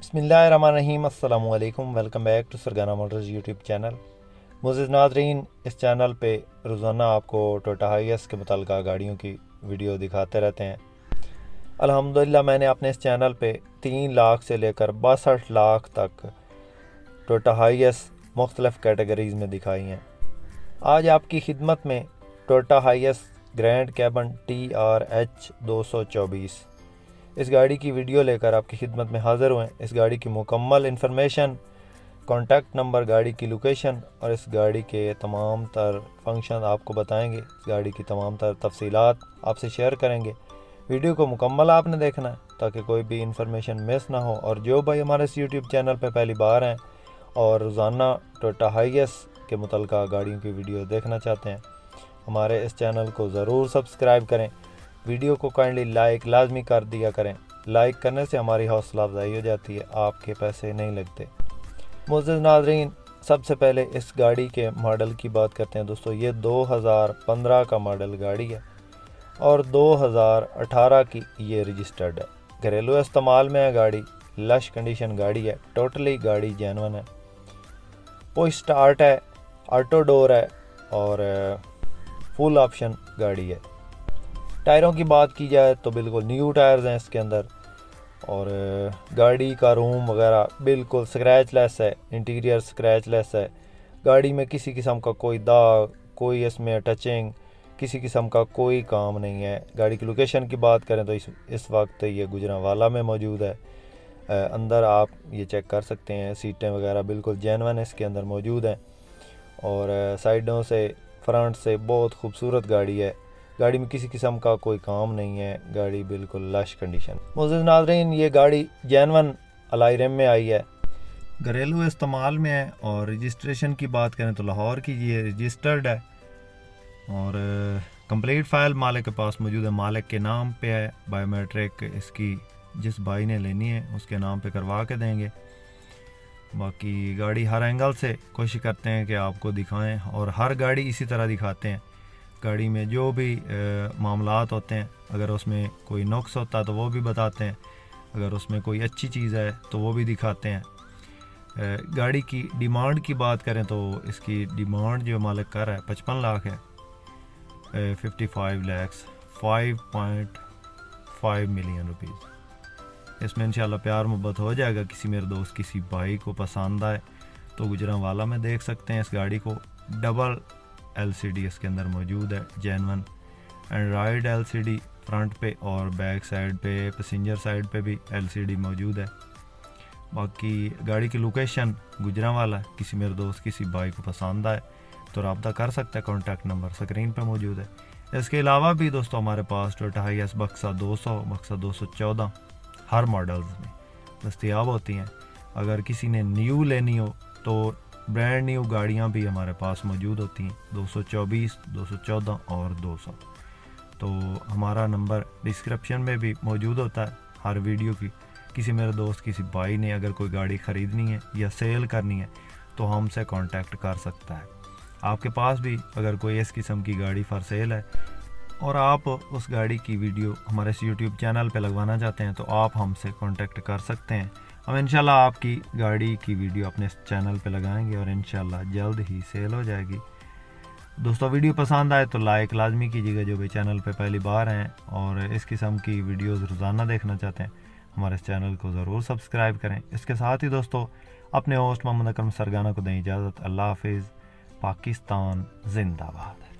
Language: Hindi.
बिस्मिल्लाहिर्रहमानिर्रहीम अस्सलाम वालेकुम। Welcome back to Sargana motors YouTube channel. मुअज़्ज़िज़ नाज़रीन, इस चैनल पे रोज़ाना आपको टोयोटा हाइएस के मुताल्लिक़ गाड़ियों की वीडियो दिखाते रहते हैं। अल्हम्दुलिल्लाह मैंने अपने इस चैनल पे 3 लाख से लेकर 62 लाख तक टोयोटा हाइएस मुख्तलिफ़ कैटेगरीज़ में दिखाई हैं। आज आपकी खिदमत में टोयोटा हाइएस ग्रैंड कैबन TRH 224 इस गाड़ी की वीडियो लेकर आपकी खिदमत में हाज़िर हुए। इस गाड़ी की मुकम्मल इन्फॉर्मेशन, कॉन्टैक्ट नंबर, गाड़ी की लोकेशन और इस गाड़ी के तमाम तर फंक्शन आपको बताएंगे। इस गाड़ी की तमाम तर तफसीलात आपसे शेयर करेंगे। वीडियो को मुकम्मल आपने देखना है ताकि कोई भी इन्फॉर्मेशन मिस ना हो। और जो भाई हमारे इस यूट्यूब चैनल पर पहली बार हैं और रोज़ाना टोयोटा हाइएस के मुताल्लिक़ गाड़ियों की वीडियो देखना चाहते हैं, हमारे इस चैनल को ज़रूर सब्सक्राइब करें। वीडियो को काइंडली लाइक लाजमी कर दिया करें। लाइक करने से हमारी हौसला अफजाई हो जाती है, आपके पैसे नहीं लगते। मुअज़्ज़िज़ नाज़रीन, सबसे पहले इस गाड़ी के मॉडल की बात करते हैं। दोस्तों, ये 2015 का मॉडल गाड़ी है और 2018 की ये रजिस्टर्ड है। घरेलू इस्तेमाल में है गाड़ी, लश कंडीशन गाड़ी है, टोटली गाड़ी जेन्युइन है। पुश स्टार्ट है, ऑटो डोर है और फुल ऑप्शन गाड़ी है। टायरों की बात की जाए तो बिल्कुल न्यू टायर्स हैं इसके अंदर और गाड़ी का रूम वगैरह बिल्कुल स्क्रैच लेस है, इंटीरियर स्क्रैच लेस है। गाड़ी में किसी किस्म का कोई दाग, कोई इसमें टचिंग, किसी किस्म का कोई काम नहीं है। गाड़ी की लोकेशन की बात करें तो इस वक्त ये गुजरांवाला में मौजूद है। अंदर आप ये चेक कर सकते हैं, सीटें वगैरह बिल्कुल जेन्युइन इसके अंदर मौजूद हैं और साइडों से, फ्रंट से बहुत खूबसूरत गाड़ी है। गाड़ी में किसी किस्म का कोई काम नहीं है, गाड़ी बिल्कुल लश कंडीशन। मुअज़्ज़िज़ नाज़रीन, ये गाड़ी जेन्युइन अलाई रिम में आई है, घरेलू इस्तेमाल में है और रजिस्ट्रेशन की बात करें तो लाहौर की ये रजिस्टर्ड है और कंप्लीट फ़ाइल मालिक के पास मौजूद है। मालिक के नाम पे है। बायोमेट्रिक इसकी जिस भाई ने लेनी है उसके नाम पे करवा के देंगे। बाकी गाड़ी हर एंगल से कोशिश करते हैं कि आपको दिखाएं और हर गाड़ी इसी तरह दिखाते हैं। गाड़ी में जो भी मामलात होते हैं, अगर उसमें कोई नुक्स होता है तो वो भी बताते हैं, अगर उसमें कोई अच्छी चीज़ है तो वो भी दिखाते हैं। गाड़ी की डिमांड की बात करें तो इसकी डिमांड जो मालिक कर रहा है 55 लाख है। 55 लैक्स 5.5 मिलियन रुपीज़। इसमें इंशाल्लाह प्यार मोहब्बत हो जाएगा। किसी मेरे दोस्त, किसी भाई को पसंद आए तो गुजरांवाला में देख सकते हैं इस गाड़ी को। डबल LCD इसके अंदर मौजूद है, जेन्युइन एंड्रॉयड LCD फ्रंट पे और बैक साइड पे, पैसेंजर साइड पे भी LCD मौजूद है। बाकी गाड़ी की लोकेशन गुजरांवाला। किसी मेरे दोस्त, किसी भाई को पसंद आए तो रब्ता कर सकता है, कॉन्टैक्ट नंबर स्क्रीन पे मौजूद है। इसके अलावा भी दोस्तों हमारे पास टोयोटा हाइएस बक्सा 200, बक्सा 214 हर मॉडल्स में दस्तयाब होती हैं। अगर किसी ने न्यू लेनी हो तो ब्रांड न्यू गाड़ियां भी हमारे पास मौजूद होती हैं, 224, 214 और 200। तो हमारा नंबर डिस्क्रिप्शन में भी मौजूद होता है हर वीडियो की। किसी मेरे दोस्त, किसी भाई ने अगर कोई गाड़ी ख़रीदनी है या सेल करनी है तो हमसे कांटेक्ट कर सकता है। आपके पास भी अगर कोई इस किस्म की गाड़ी फॉर सेल है और आप उस गाड़ी की वीडियो हमारे इस यूट्यूब चैनल पे लगवाना चाहते हैं तो आप हमसे कांटेक्ट कर सकते हैं। हम इंशाल्लाह आपकी गाड़ी की वीडियो अपने चैनल पे लगाएंगे और इंशाल्लाह जल्द ही सेल हो जाएगी। दोस्तों, वीडियो पसंद आए तो लाइक लाजमी कीजिएगा। जो भी चैनल पे पहली बार हैं और इस किस्म की वीडियोस रोज़ाना देखना चाहते हैं, हमारे इस चैनल को ज़रूर सब्सक्राइब करें। इसके साथ ही दोस्तों अपने होस्ट मोहम्मद अकरम सरगाना को दें इजाज़त। अल्लाह हाफिज़। पाकिस्तान जिंदाबाद।